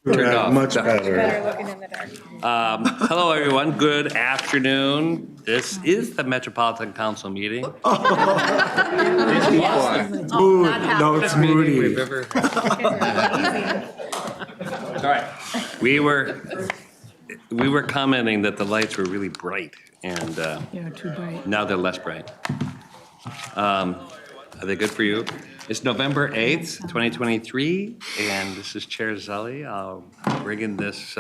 Turned off. Much better. Better looking in the dark. Hello, everyone. Good afternoon. This is the Metropolitan Council meeting. Mood. No, it's Meeting we've moody. ever. All right. We were commenting that the lights were really bright, and Yeah, too bright. now they're less bright. Are they good for you? It's November 8th, 2023, and this is Chair Zelli. I'll bring in this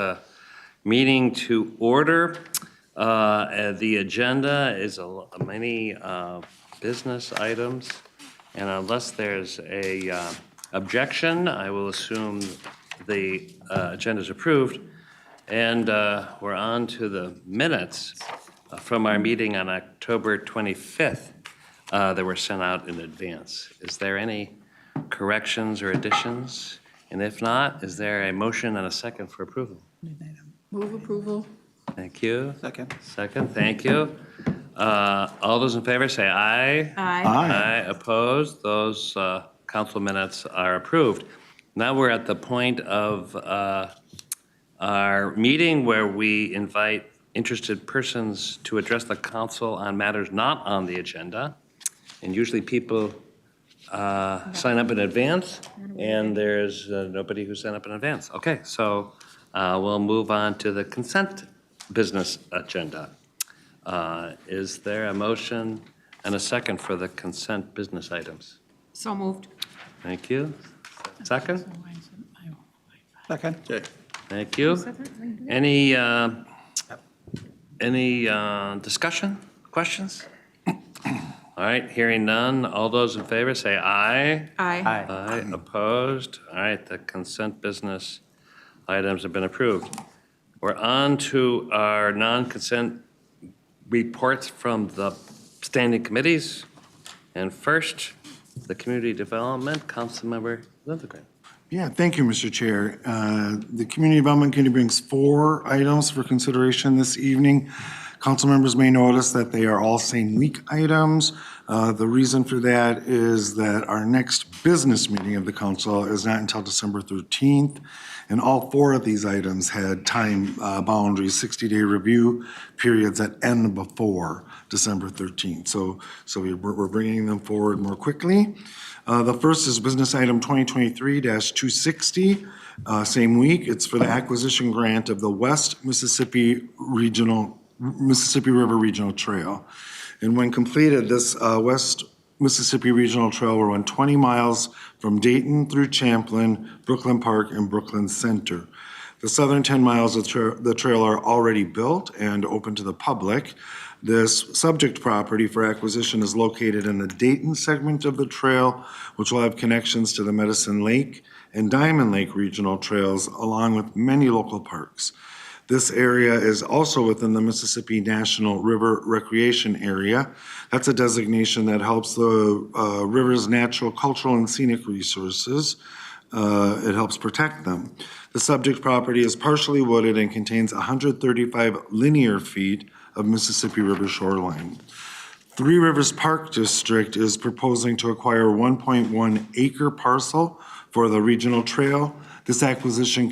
meeting to order. The agenda is many business items, and unless there's a objection, I will assume the agenda is approved. And we're on to the minutes from our meeting on October 25th. That were sent out in advance. Is there any corrections or additions? And if not, is there a motion and a second for approval? Move approval. Thank you. Second. Second, thank you. All those in favor say aye. Aye. Aye, opposed. Those council minutes are approved. Now we're at the point of our meeting where we invite interested persons to address the council on matters not on the agenda. And usually people sign up in advance, and there's nobody who signed up in advance. Okay, so we'll move on to the consent business agenda. Is there a motion and a second for the consent business items? So moved. Thank you. Second? Second. Thank you. Any discussion, questions? All right, hearing none. All those in favor say aye. Aye. Aye, opposed? All right, the consent business items have been approved. We're on to our non-consent reports from the standing committees. And first, the Community Development, Councilmember Lindgren. Yeah, thank you, Mr. Chair. The Community Development Committee brings 4 items for consideration this evening. Council members may notice that they are all same week items. The reason for that is that our next business meeting of the council is not until December 13th. And all 4 of these items had time boundaries, 60-day review periods that end before December 13th. So we're bringing them forward more quickly. The first is business item 2023-260, same week. It's for the acquisition grant of the West Mississippi River Regional Trail. And when completed, this West Mississippi Regional Trail will run 20 miles from Dayton through Champlin, Brooklyn Park, and Brooklyn Center. The southern 10 miles of the trail are already built and open to the public. This subject property for acquisition is located in the Dayton segment of the trail, which will have connections to the Medicine Lake and Diamond Lake Regional Trails, along with many local parks. This area is also within the Mississippi National River Recreation Area. That's a designation that helps the river's natural, cultural, and scenic resources. It helps protect them. The subject property is partially wooded and contains 135 linear feet of Mississippi River shoreline. Three Rivers Park District is proposing to acquire 1.1 acre parcel for the regional trail. This acquisition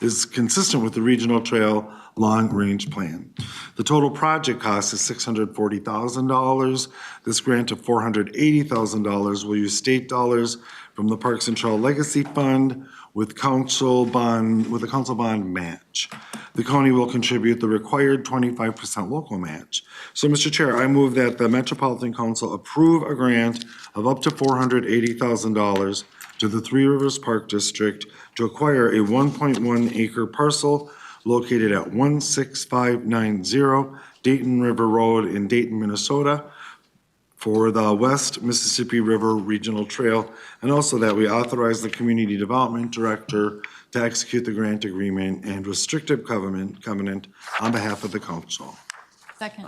is consistent with the regional trail long-range plan. The total project cost is $640,000. This grant of $480,000 will use state dollars from the Parks and Trail Legacy Fund with a council bond match. The county will contribute the required 25% local match. So, Mr. Chair, I move that the Metropolitan Council approve a grant of up to $480,000 to the Three Rivers Park District to acquire a 1.1 acre parcel located at 16590 Dayton River Road in Dayton, Minnesota for the West Mississippi River Regional Trail, and also that we authorize the Community Development Director to execute the grant agreement and restrictive covenant on behalf of the council. Second.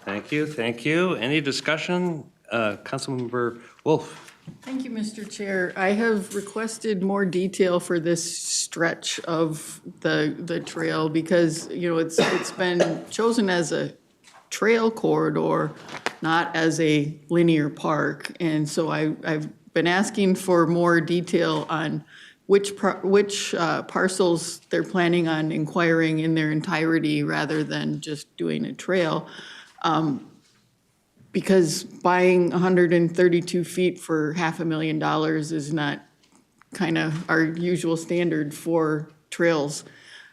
Thank you, thank you. Any discussion? Councilmember Wolf. Thank you, Mr. Chair. I have requested more detail for this stretch of the trail because, you know, it's been chosen as a trail corridor, not as a linear park. And so I've been asking for more detail on which parcels they're planning on inquiring in their entirety rather than just doing a trail. Because buying 132 feet for $500,000 is not kind of our usual standard for trails.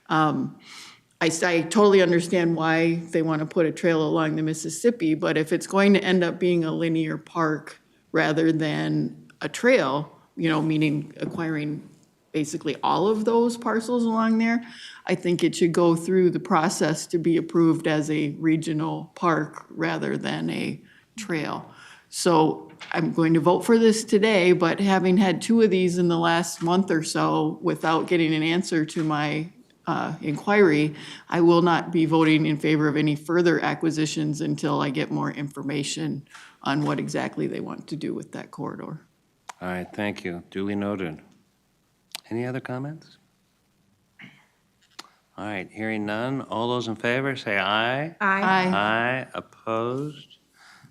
I totally understand why they want to put a trail along the Mississippi, but if it's going to end up being a linear park rather than a trail, meaning acquiring basically all of those parcels along there, I think it should go through the process to be approved as a regional park rather than a trail. So I'm going to vote for this today, but having had 2 of these in the last month or so without getting an answer to my inquiry, I will not be voting in favor of any further acquisitions until I get more information on what exactly they want to do with that corridor. All right, thank you. Duly noted. Any other comments? All right, hearing none. All those in favor, say aye. Aye. Aye, opposed?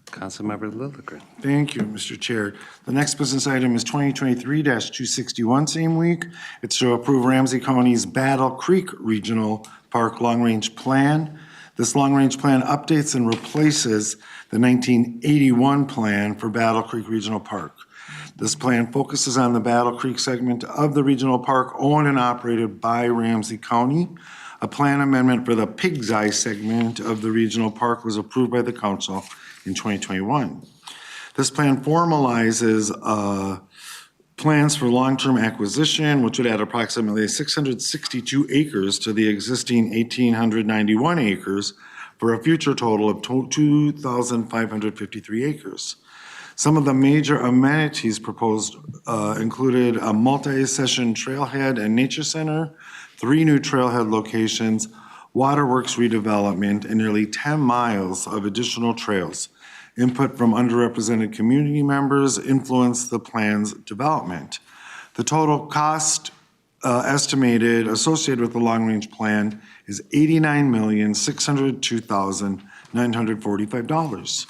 Councilmember Lilligren. Thank you, Mr. Chair. The next business item is 2023-261, same week. It's to approve Ramsey County's Battle Creek Regional Park Long Range Plan. This long range plan updates and replaces the 1981 plan for Battle Creek Regional Park. This plan focuses on the Battle Creek segment of the regional park owned and operated by Ramsey County. A plan amendment for the Pig's Eye segment of the regional park was approved by the council in 2021. This plan formalizes plans for long-term acquisition, which would add approximately 662 acres to the existing 1,891 acres for a future total of 2,553 acres. Some of the major amenities proposed included a multi-session trailhead and nature center, 3 new trailhead locations, waterworks redevelopment, and nearly 10 miles of additional trails. Input from underrepresented community members influenced the plan's development. The total cost estimated associated with the long-range plan is $89,602,945.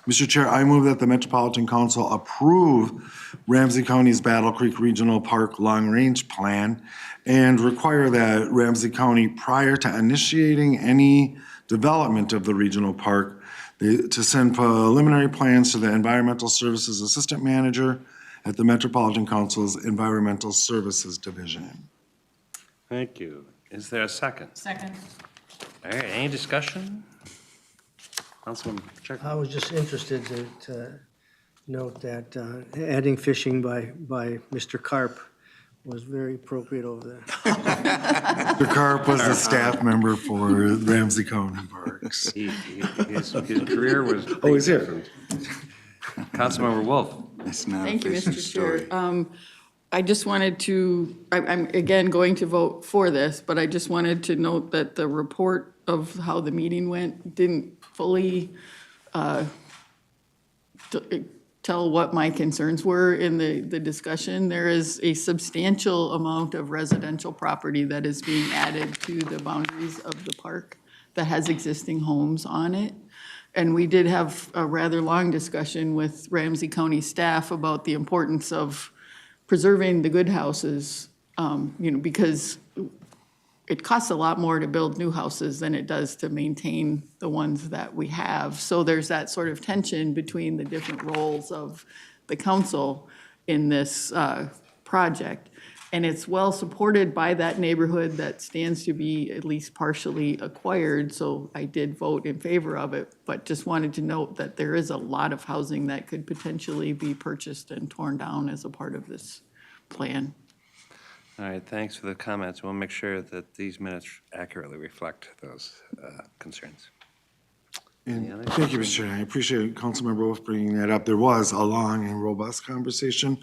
Mr. Chair, I move that the Metropolitan Council approve Ramsey County's Battle Creek Regional Park Long Range Plan and require that Ramsey County, prior to initiating any development of the regional park, to send preliminary plans to the Environmental Services Assistant Manager at the Metropolitan Council's Environmental Services Division. Thank you. Is there a second? Second. All right, any discussion? Councilman Pacheco. I was just interested to note that adding fishing by Mr. Carp was very appropriate over there. The Carp was a staff member for Ramsey County Parks. His career was. Oh, he's here. Councilmember Wolf. It's not a Thank you, fishing Mr. story. Chair. I just wanted to, I'm again going to vote for this, but I just wanted to note that the report of how the meeting went didn't fully tell what my concerns were in the discussion. There is a substantial amount of residential property that is being added to the boundaries of the park that has existing homes on it. And we did have a rather long discussion with Ramsey County staff about the importance of preserving the good houses, because it costs a lot more to build new houses than it does to maintain the ones that we have. So there's that sort of tension between the different roles of the council in this project. And it's well supported by that neighborhood that stands to be at least partially acquired. So I did vote in favor of it, but just wanted to note that there is a lot of housing that could potentially be purchased and torn down as a part of this plan. All right, thanks for the comments. We'll make sure that these minutes accurately reflect those concerns. Any other Thank you, Mr. Chair. I appreciate Councilmember Wolf bringing that up. There was a long and robust conversation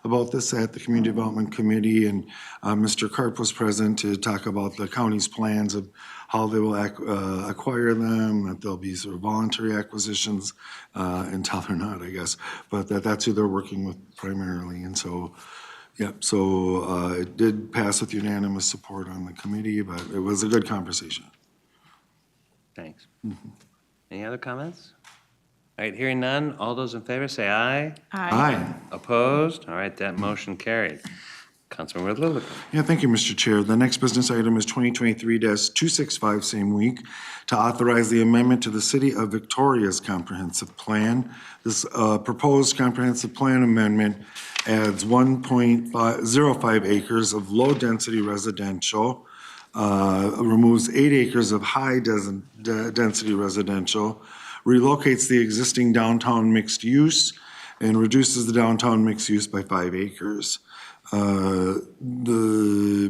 about this at the Community Development Committee, and Mr. Carp was present to talk about the county's plans of how they will acquire them, that there'll be sort of voluntary acquisitions until they're not, I guess, but that's who they're working with primarily. And so, yeah, so it did pass with unanimous support on the committee, but it was a good conversation. Thanks. Any other comments? All right, hearing none, all those in favor say aye. Aye. Opposed? All right, that motion carried. Councilmember Lilligren. Yeah, thank you, Mr. Chair. The next business item is 2023-265, same week, to authorize the amendment to the City of Victoria's comprehensive plan. This proposed comprehensive plan amendment adds 1.05 acres of low-density residential, removes 8 acres of high-density residential, relocates the existing downtown mixed use, and reduces the downtown mixed use by 5 acres. The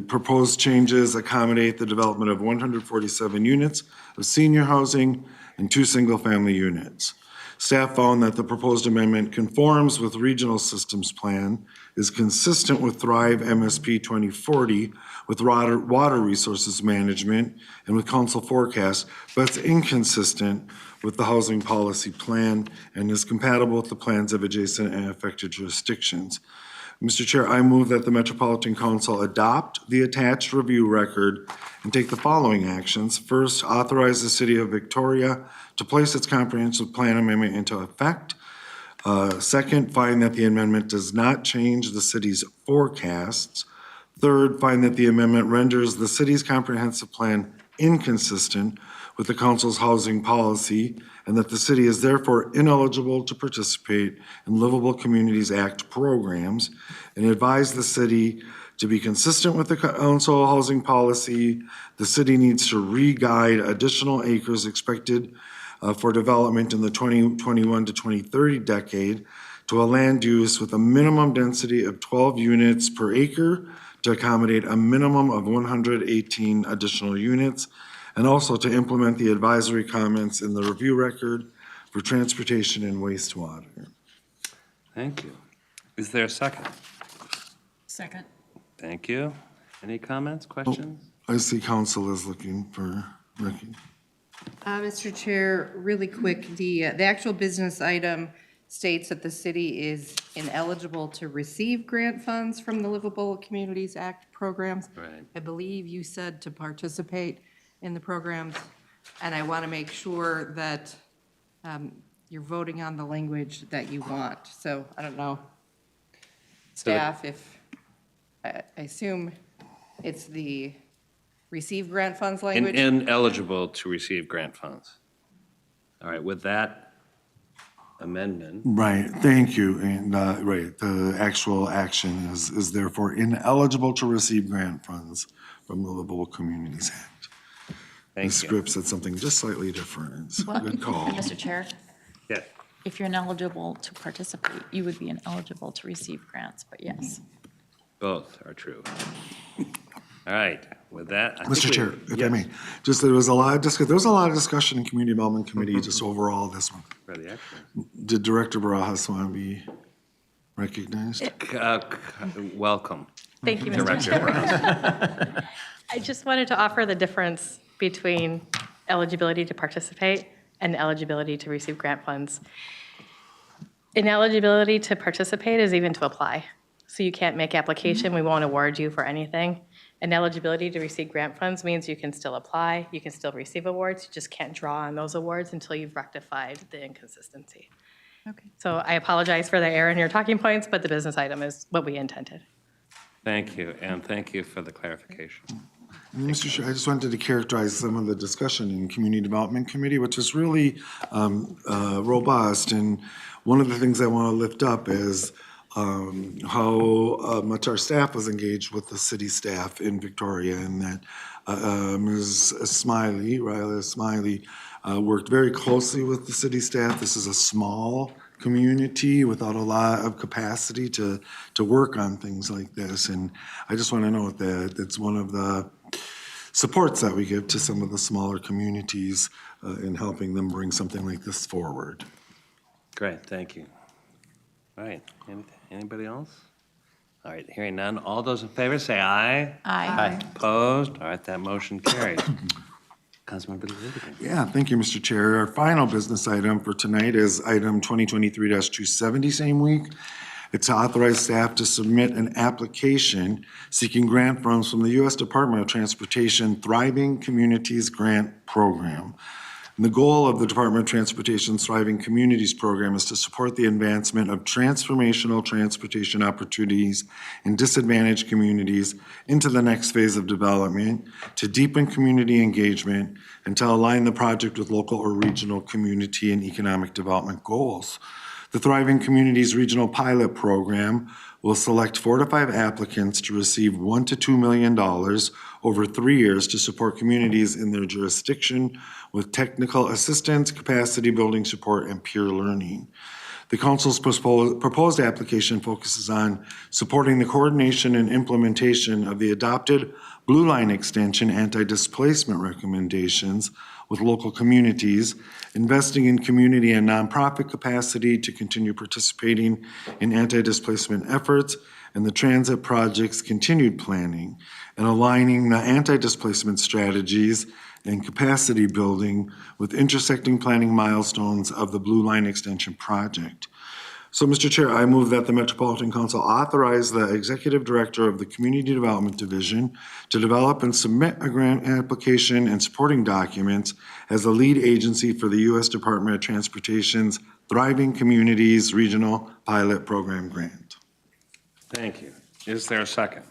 proposed changes accommodate the development of 147 units of senior housing and 2 single-family units. Staff found that the proposed amendment conforms with Regional Systems Plan, is consistent with Thrive MSP 2040, with water resources management, and with council forecast, but it's inconsistent with the Housing Policy Plan and is compatible with the plans of adjacent and affected jurisdictions. Mr. Chair, I move that the Metropolitan Council adopt the attached review record and take the following actions. First, authorize the City of Victoria to place its comprehensive plan amendment into effect. Second, find that the amendment does not change the city's forecasts. Third, find that the amendment renders the city's comprehensive plan inconsistent with the council's housing policy, and that the city is therefore ineligible to participate in Livable Communities Act programs, and advise the city to be consistent with the council housing policy. The city needs to re-guide additional acres expected for development in the 2021 to 2030 decade to a land use with a minimum density of 12 units per acre to accommodate a minimum of 118 additional units, and also to implement the advisory comments in the review record for transportation and wastewater. Thank you. Is there a second? Second. Thank you. Any comments, questions? I see council is looking for, Ricky. Mr. Chair, really quick, the actual business item states that the city is ineligible to receive grant funds from the Livable Communities Act programs. Right. I believe you said to participate in the programs, and I want to make sure that you're voting on the language that you want. So I don't know, staff, if, I assume it's the receive grant funds language? Ineligible to receive grant funds. All right, with that amendment, Right, thank you. And, right, the actual action is therefore ineligible to receive grant funds from the Livable Communities Act. The thank you. script said something just slightly different. Good call. Mr. Chair, Yes. if you're ineligible to participate, you would be ineligible to receive grants, but yes. Both are true. All right, with that. I think Mr. we- Chair, if I Yes, may, just there was a lot of discussion in Community Development Committee just overall this one. for the action. Did Director Barajas want to be recognized? Welcome, Thank you, Mr. Director Chair. Brown. I just wanted to offer the difference between eligibility to participate and eligibility to receive grant funds. Ineligibility to participate is even to apply. So you can't make application, we won't award you for anything. Ineligibility to receive grant funds means you can still apply, you can still receive awards, you just can't draw on those awards until you've rectified the inconsistency. Okay. So I apologize for the error in your talking points, but the business item is what we intended. Thank you, and thank you for the clarification. Mr. Chair, I just wanted to characterize some of the discussion in Community Development Committee, which is really robust. And one of the things I want to lift up is how much our staff was engaged with the city staff in Victoria, and that Ms. Smiley, Ryla Smiley, worked very closely with the city staff. This is a small community without a lot of capacity to work on things like this. And I just want to note that it's one of the supports that we give to some of the smaller communities in helping them bring something like this forward. Great, thank you. All right, anybody else? All right, hearing none, all those in favor say aye. Aye. Opposed? All right, that motion carries. Councilmember Lilligren. Yeah, thank you, Mr. Chair. Our final business item for tonight is item 2023-270, same week. It's to authorize staff to submit an application seeking grant funds from the U.S. Department of Transportation Thriving Communities Grant Program. And the goal of the Department of Transportation's Thriving Communities program is to support the advancement of transformational transportation opportunities in disadvantaged communities into the next phase of development, to deepen community engagement, and to align the project with local or regional community and economic development goals. The Thriving Communities Regional Pilot Program will select 4 to 5 applicants to receive $1 to $2 million over 3 years to support communities in their jurisdiction with technical assistance, capacity building support, and peer learning. The council's proposed application focuses on supporting the coordination and implementation of the adopted Blue Line Extension anti-displacement recommendations with local communities, investing in community and nonprofit capacity to continue participating in anti-displacement efforts and the transit project's continued planning, and aligning the anti-displacement strategies and capacity building with intersecting planning milestones of the Blue Line Extension project. So, Mr. Chair, I move that the Metropolitan Council authorize the Executive Director of the Community Development Division to develop and submit a grant application and supporting documents as the lead agency for the U.S. Department of Transportation's Thriving Communities Regional Pilot Program grant. Thank you. Is there a second?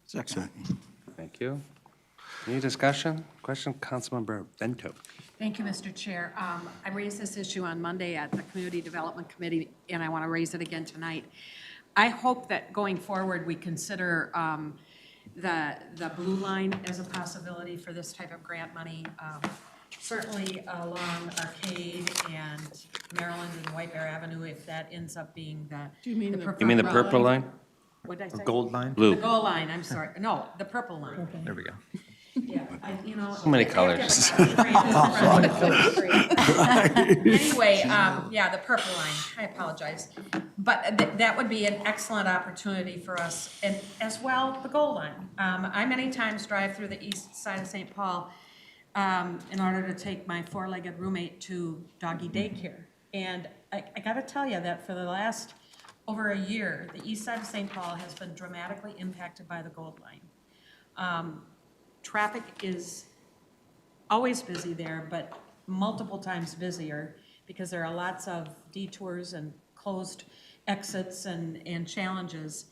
Second. Thank you. Any discussion? Question, Councilmember Bento. Thank you, Mr. Chair. I raised this issue on Monday at the Community Development Committee, and I want to raise it again tonight. I hope that going forward, we consider the Blue Line as a possibility for this type of grant money. Certainly along Arcade and Maryland and White Bear Avenue, if that ends up being the. Do you mean the preferred You mean the route. purple line? What did I say? Gold line? Blue. The goal line, I'm sorry. No, the purple line. There we go. Yeah, you know. So many colors. Anyway, yeah, the purple line, I apologize. But that would be an excellent opportunity for us, and as well, the goal line. I many times drive through the east side of St. Paul in order to take my 4-legged roommate to doggy daycare. And I gotta tell you that for the last over a year, the east side of St. Paul has been dramatically impacted by the gold line. Traffic is always busy there, but multiple times busier because there are lots of detours and closed exits and challenges.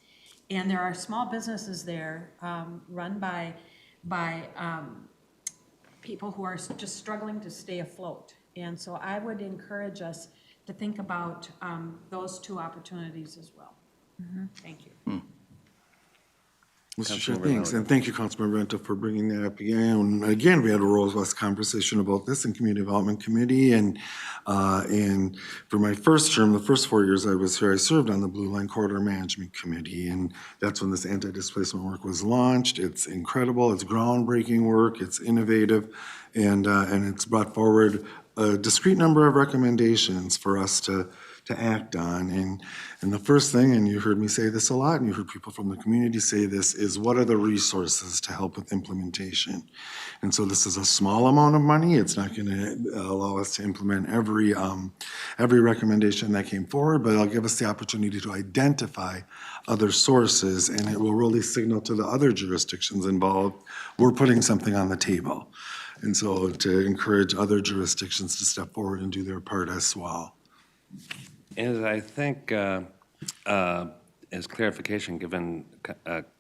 And there are small businesses there run by people who are just struggling to stay afloat. And so I would encourage us to think about those two opportunities as well. Thank you. Mr. Chair, Councilmember thanks, and thank you, Councilmember Bento, for bringing that up again. Again, we had a robust conversation about this in Community Development Committee, and for my first term, the first 4 years I was here, I served on the Blue Line Corridor Management Committee, and that's when this anti-displacement work was launched. It's incredible, it's groundbreaking work, it's innovative, and it's brought forward a discrete number of recommendations for us to act on. And the first thing, and you heard me say this a lot, and you heard people from the community say this, is what are the resources to help with implementation? And so this is a small amount of money. It's not going to allow us to implement every recommendation that came forward, but it'll give us the opportunity to identify other sources, and it will really signal to the other jurisdictions involved, we're putting something on the table. And so to encourage other jurisdictions to step forward and do their part as well. And I think, as clarification, given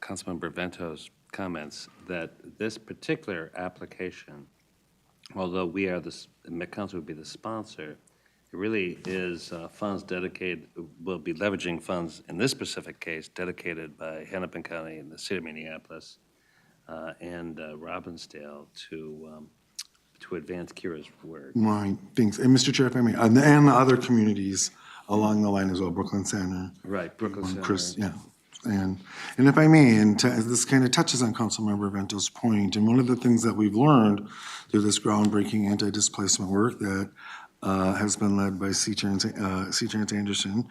Councilmember Bento's comments, that this particular application, although we are the council would be the sponsor, it really is funds dedicated, will be leveraging funds, in this specific case, dedicated by Hennepin County and the city of Minneapolis and Robbinsdale to advance Kira's work. Right, thanks. And Mr. Chair, if I may, and the other communities along the line as well, Brooklyn Center. Right, Brooklyn Center. Chris, yeah. And if I may, and this kind of touches on Councilmember Bento's point, and one of the things that we've learned through this groundbreaking anti-displacement work that has been led by C. Chance Anderson,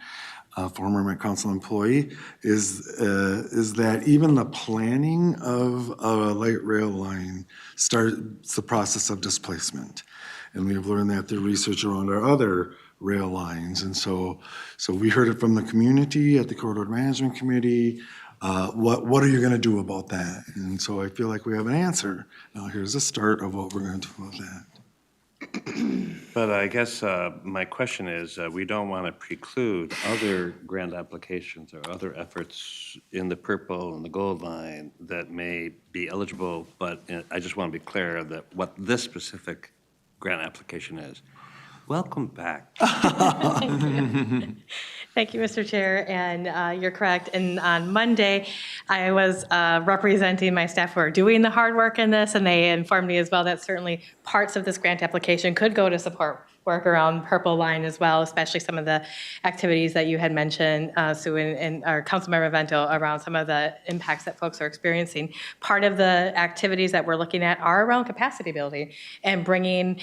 former Met Council employee, is that even the planning of a light rail line starts the process of displacement. And we have learned that through research around our other rail lines. And so we heard it from the community at the Corridor Management Committee. What are you going to do about that? And so I feel like we have an answer. Now here's the start of what we're going to do about that. But I guess my question is, we don't want to preclude other grant applications or other efforts in the purple and the gold line that may be eligible, but I just want to be clear that what this specific grant application is. Welcome back. Thank you, Mr. Chair, and you're correct. And on Monday, I was representing my staff who are doing the hard work in this, and they informed me as well that certainly parts of this grant application could go to support work around Purple Line as well, especially some of the activities that you had mentioned, Sue, and our Councilmember Vento, around some of the impacts that folks are experiencing. Part of the activities that we're looking at are around capacity building and bringing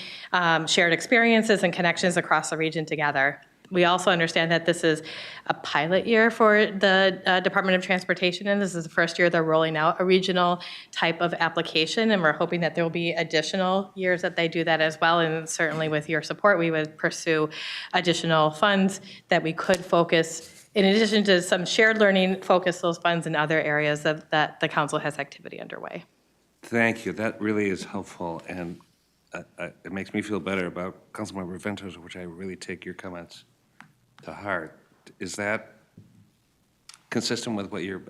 shared experiences and connections across the region together. We also understand that this is a pilot year for the Department of Transportation, and this is the first year they're rolling out a regional type of application, and we're hoping that there will be additional years that they do that as well, and certainly with your support, we would pursue additional funds that we could focus, in addition to some shared learning, focus those funds in other areas that the council has activity underway. Thank you. That really is helpful, and it makes me feel better about Councilmember Ventos, which I really take your comments to heart. Is that consistent with what you're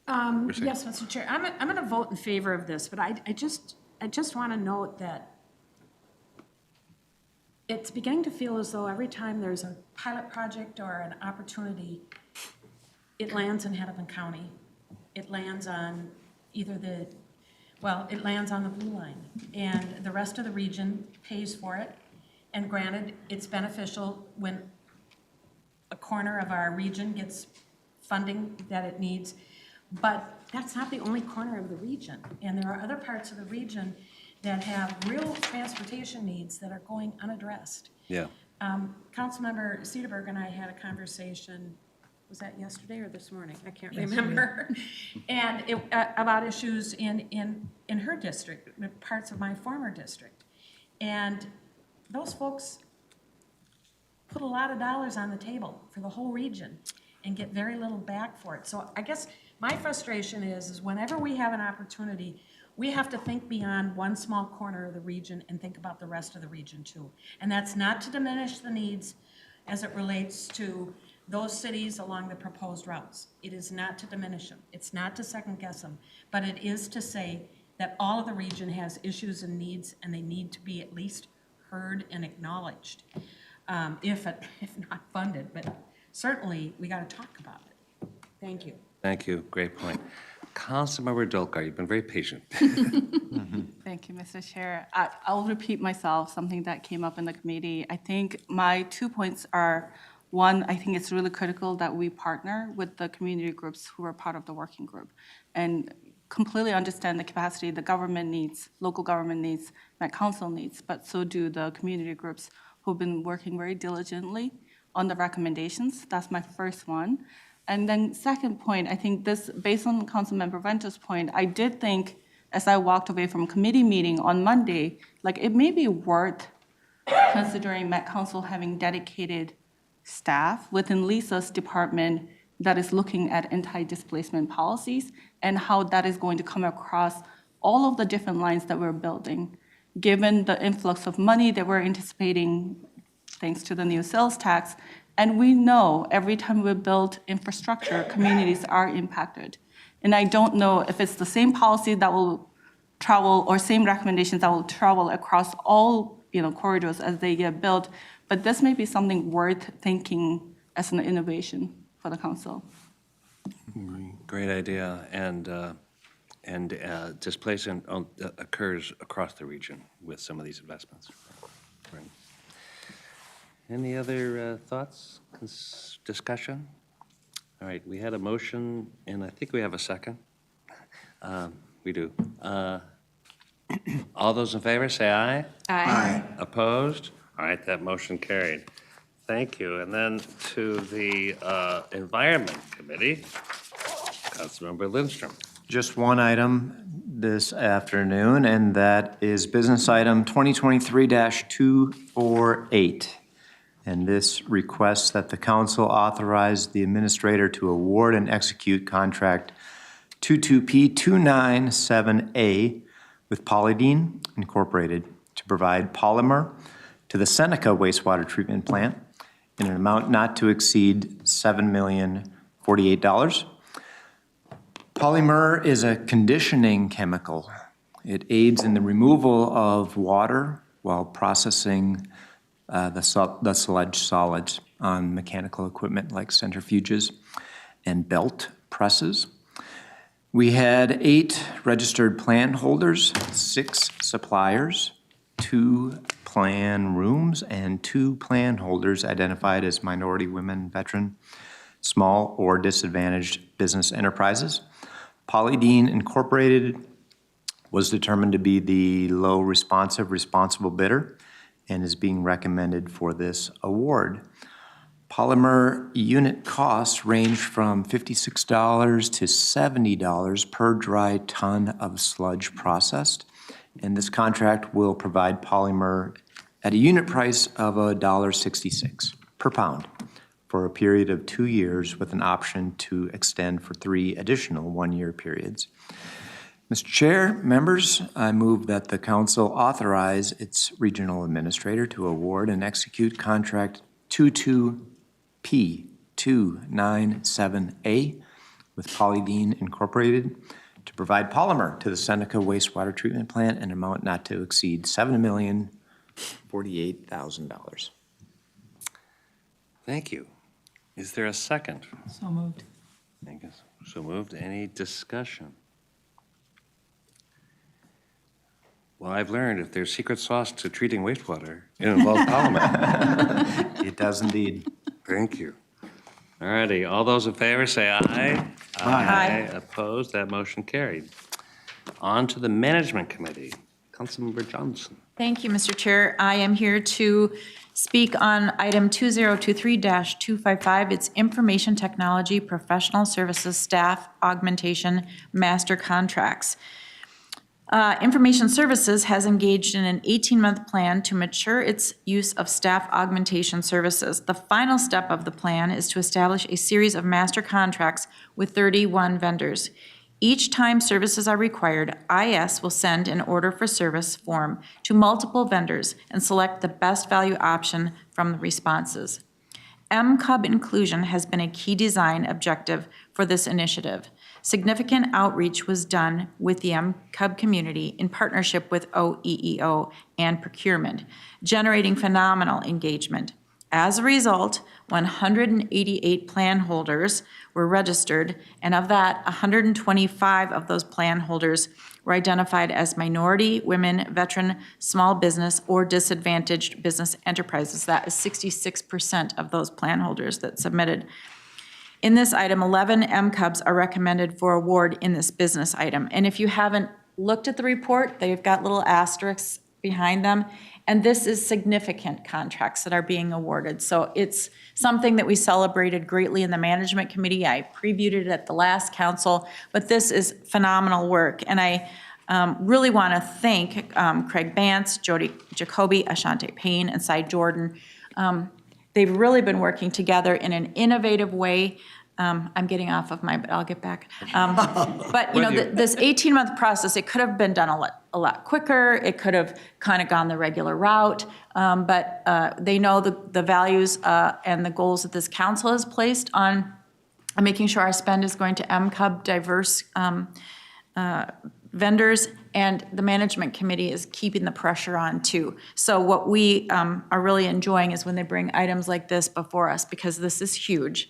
saying? Yes, Mr. Chair, I'm going to vote in favor of this, but I just want to note that it's beginning to feel as though every time there's a pilot project or an opportunity, it lands in Hennepin County. It lands on either it lands on the blue line, and the rest of the region pays for it. And granted, it's beneficial when a corner of our region gets funding that it needs, but that's not the only corner of the region. And there are other parts of the region that have real transportation needs that are going unaddressed. Yeah. Councilmember Cedarberg and I had a conversation, was that yesterday or this morning? I can't remember. And about issues in her district, parts of my former district. And those folks put a lot of dollars on the table for the whole region and get very little back for it. So I guess my frustration is whenever we have an opportunity, we have to think beyond one small corner of the region and think about the rest of the region too. And that's not to diminish the needs as it relates to those cities along the proposed routes. It is not to diminish them. It's not to second guess them, but it is to say that all of the region has issues and needs, and they need to be at least heard and acknowledged. If not funded, but certainly we got to talk about it. Thank you. Thank you. Great point. Councilmember Dolkar, you've been very patient. Thank you, Mr. Chair. I'll repeat myself, something that came up in the committee. I think my 2 points are, one, I think it's really critical that we partner with the community groups who are part of the working group and completely understand the capacity the government needs, local government needs, Met Council needs, but so do the community groups who've been working very diligently on the recommendations. That's my first one. And then second point, I think this, based on Councilmember Vento's point, I did think as I walked away from committee meeting on Monday, like it may be worth considering Met Council having dedicated staff within Lisa's department that is looking at anti-displacement policies and how that is going to come across all of the different lines that we're building. Given the influx of money that we're anticipating thanks to the new sales tax, and we know every time we build infrastructure, communities are impacted. And I don't know if it's the same policy that will travel or same recommendations that will travel across all corridors as they get built, but this may be something worth thinking as an innovation for the council. Great idea. And displacement occurs across the region with some of these investments. Right. Any other thoughts, discussion? All right, we had a motion, and I think we have a second. We do. All those in favor, say aye. Aye. Opposed? All right, that motion carried. Thank you. And then to the Environment Committee, Councilmember Lindstrom. Just one item this afternoon, and that is business item 2023-248. And this requests that the council authorize the administrator to award and execute contract 22P297A with Polydine Incorporated to provide polymer to the Seneca wastewater treatment plant in an amount not to exceed $7,048,000. Polymer is a conditioning chemical. It aids in the removal of water while processing the sludge solids on mechanical equipment like centrifuges and belt presses. We had 8 registered plan holders, 6 suppliers, 2 plan rooms, and 2 plan holders identified as minority, women, veteran, small or disadvantaged business enterprises. Polydine Incorporated was determined to be the low responsive responsible bidder and is being recommended for this award. Polymer unit costs range from $56 to $70 per dry ton of sludge processed, and this contract will provide polymer at a unit price of $1.66 per pound for a period of 2 years with an option to extend for 3 additional 1-year periods. Mr. Chair, members, I move that the council authorize its regional administrator to award and execute contract 22P297A with Polydine Incorporated to provide polymer to the Seneca wastewater treatment plant in an amount not to exceed $7,048,000. Thank you. Is there a second? So moved. Thank you. So moved. Any discussion? Well, I've learned if there's secret sauce to treating wastewater, it involves polymer. It does indeed. Thank you. All righty, all those in favor say aye. Aye. Opposed, that motion carried. On to the Management Committee. Councilmember Johnson. Thank you, Mr. Chair. I am here to speak on item 2023-255. It's Information Technology Professional Services Staff Augmentation Master Contracts. Information Services has engaged in an 18-month plan to mature its use of staff augmentation services. The final step of the plan is to establish a series of master contracts with 31 vendors. Each time services are required, IS will send an order for service form to multiple vendors and select the best value option from the responses. MCUB inclusion has been a key design objective for this initiative. Significant outreach was done with the MCUB community in partnership with OEEO and procurement, generating phenomenal engagement. As a result, 188 plan holders were registered, and of that, 125 of those plan holders were identified as minority, women, veteran, small business, or disadvantaged business enterprises. That is 66% of those plan holders that submitted. In this item, 11 MCUBs are recommended for award in this business item. And if you haven't looked at the report, they've got little asterisks behind them. And this is significant contracts that are being awarded. So it's something that we celebrated greatly in the Management Committee. I previewed it at the last council, but this is phenomenal work. And I really want to thank Craig Bantz, Jody Jacoby, Ashante Payne, and Cy Jordan. They've really been working together in an innovative way. I'm getting off of but I'll get back. But, you know, this 18-month process, it could have been done a lot quicker. It could have kind of gone the regular route. But they know the values and the goals that this council has placed on making sure our spend is going to MCUB diverse vendors, and the Management Committee is keeping the pressure on too. So what we are really enjoying is when they bring items like this before us, because this is huge.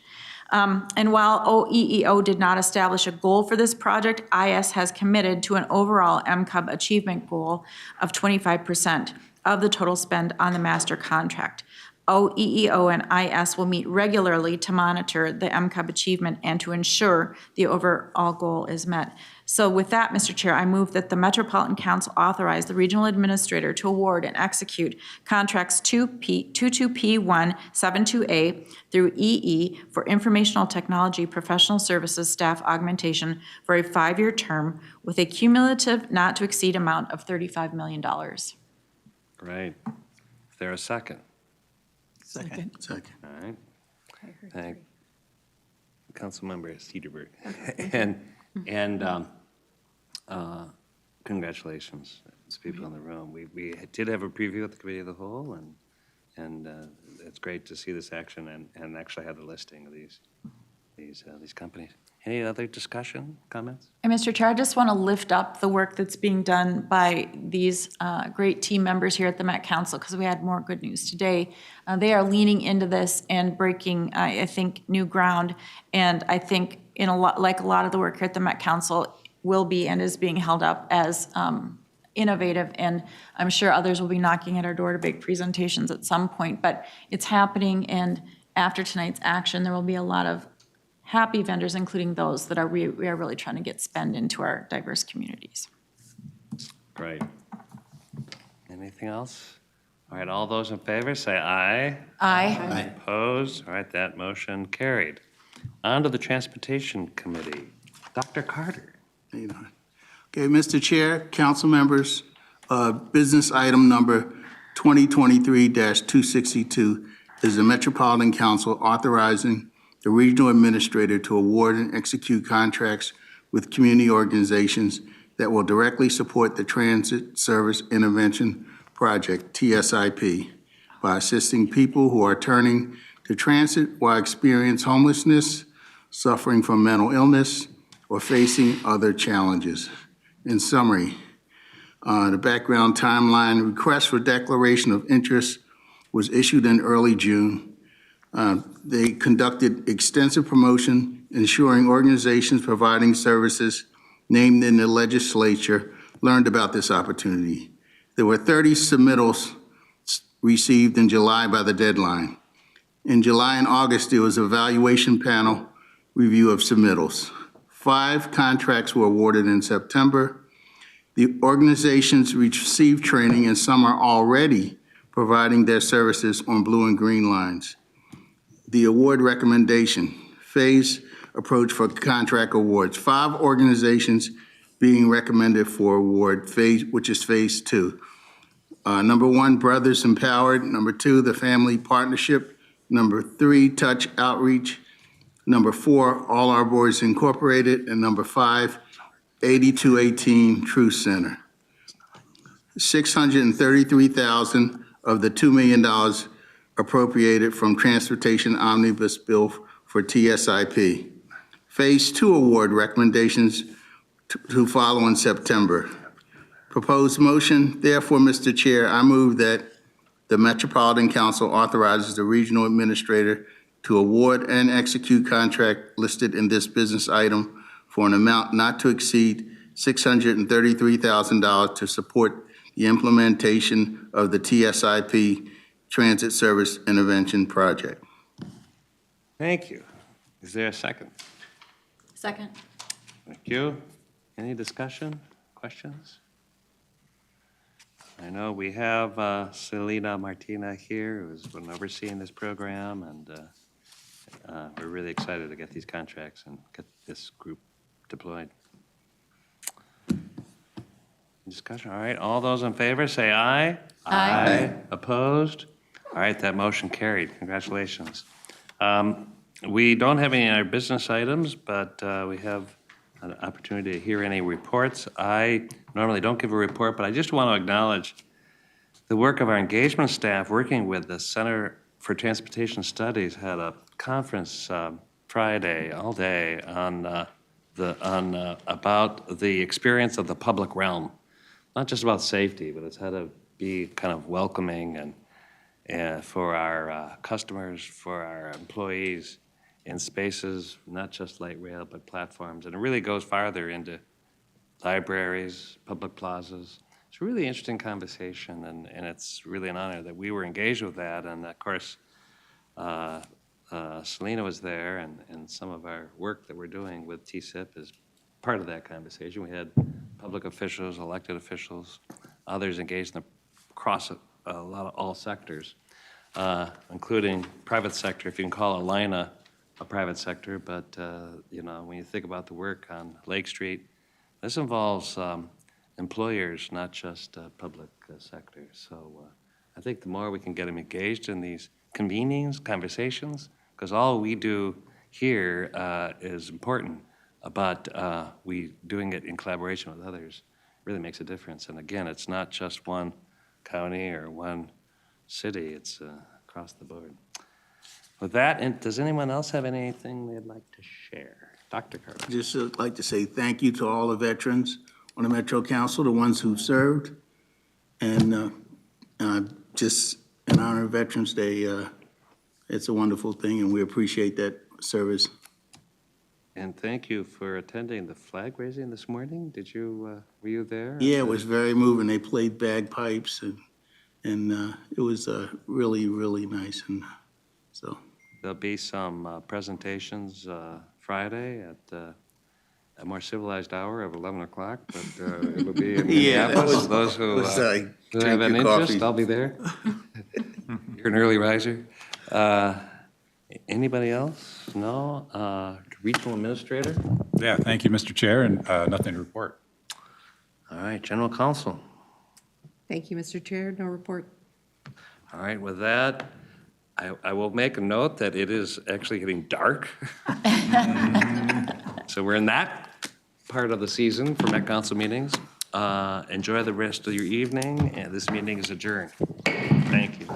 And while OEEO did not establish a goal for this project, IS has committed to an overall MCUB achievement goal of 25% of the total spend on the master contract. OEEO and IS will meet regularly to monitor the MCUB achievement and to ensure the overall goal is met. So with that, Mr. Chair, I move that the Metropolitan Council authorize the regional administrator to award and execute contracts 22P172A through EE for informational technology professional services staff augmentation for a 5-year term with a cumulative not to exceed amount of $35 million. Great. Is there a second? Second. All right. Thank Councilmember Cedarburg. And congratulations to people in the room. We did have a preview at the Committee of the Whole, and it's great to see this action and actually have the listing of these companies. Any other discussion, comments? And Mr. Chair, I just want to lift up the work that's being done by these great team members here at the Met Council, because we had more good news today. They are leaning into this and breaking, I think, new ground. And I think like a lot of the work here at the Met Council will be and is being held up as innovative. And I'm sure others will be knocking at our door to make presentations at some point. But it's happening, and after tonight's action, there will be a lot of happy vendors, including those that we are really trying to get spend into our diverse communities. Great. Anything else? All right, all those in favor, say aye. Aye. Opposed? All right, that motion carried. On to the Transportation Committee. Dr. Carter. How you doing? Okay, Mr. Chair, council members, business item number 2023-262 is the Metropolitan Council authorizing the regional administrator to award and execute contracts with community organizations that will directly support the Transit Service Intervention Project, TSIP, by assisting people who are turning to transit while experiencing homelessness, suffering from mental illness, or facing other challenges. In summary, the background timeline: request for declaration of interest was issued in early June. They conducted extensive promotion, ensuring organizations providing services named in the legislature learned about this opportunity. There were 30 submittals received in July by the deadline. In July and August, there was an evaluation panel review of submittals. 5 contracts were awarded in September. The organizations received training, and some are already providing their services on blue and green lines. The award recommendation, phase approach for contract awards. 5 organizations being recommended for award, which is phase 2. Number 1, Brothers Empowered. Number 2, the Family Partnership. Number 3, Touch Outreach. Number 4, All Our Boys Incorporated. And number 5, 8218 Truth Center. $633,000 of the $2 million appropriated from Transportation Omnibus Bill for TSIP. Phase 2 award recommendations to follow in September. Proposed motion, therefore, Mr. Chair, I move that the Metropolitan Council authorizes the regional administrator to award and execute contract listed in this business item for an amount not to exceed $633,000 to support the implementation of the TSIP Transit Service Intervention Project. Thank you. Is there a second? Second. Thank you. Any discussion, questions? I know we have Selena Martina here, who's been overseeing this program, and we're really excited to get these contracts and get this group deployed. Discussion, all right, all those in favor, say aye. Aye. Opposed? All right, that motion carried, congratulations. We don't have any other business items, but we have an opportunity to hear any reports. I normally don't give a report, but I just want to acknowledge the work of our engagement staff working with the Center for Transportation Studies. Had a conference Friday all day on about the experience of the public realm. Not just about safety, but it's how to be kind of welcoming and for our customers, for our employees in spaces, not just light rail, but platforms. And it really goes farther into libraries, public plazas. It's a really interesting conversation, and it's really an honor that we were engaged with that. And of course, Selena was there, and some of our work that we're doing with TSIP is part of that conversation. We had public officials, elected officials, others engaged across a lot of all sectors, including private sector, if you can call Alina a private sector. But you know, when you think about the work on Lake Street, this involves employers, not just public sector. So I think the more we can get them engaged in these convenings, conversations, because all we do here is important, but we doing it in collaboration with others really makes a difference. And again, it's not just one county or one city. It's across the board. With that, and does anyone else have anything they'd like to share? Dr. Carter. Just like to say thank you to all the veterans on the Metro Council, the ones who've served. And just in honor of Veterans Day, it's a wonderful thing, and we appreciate that service. And thank you for attending the flag raising this morning. Did you, were you there? Yeah, it was very moving. They played bagpipes, and it was really, really nice. And so, There'll be some presentations Friday at a more civilized hour of 11 o'clock, but it'll be in Yeah, that Minneapolis. was- Those who was, have drink an your interest, coffee. I'll be there. You're an early riser. Anybody else? No? Regional Administrator? Yeah, thank you, Mr. Chair, and nothing to report. All right, General Counsel. Thank you, Mr. Chair. No report. All right, with that, I will make a note that it is actually getting dark. So we're in that part of the season for Met Council meetings. Enjoy the rest of your evening, and this meeting is adjourned. Thank you.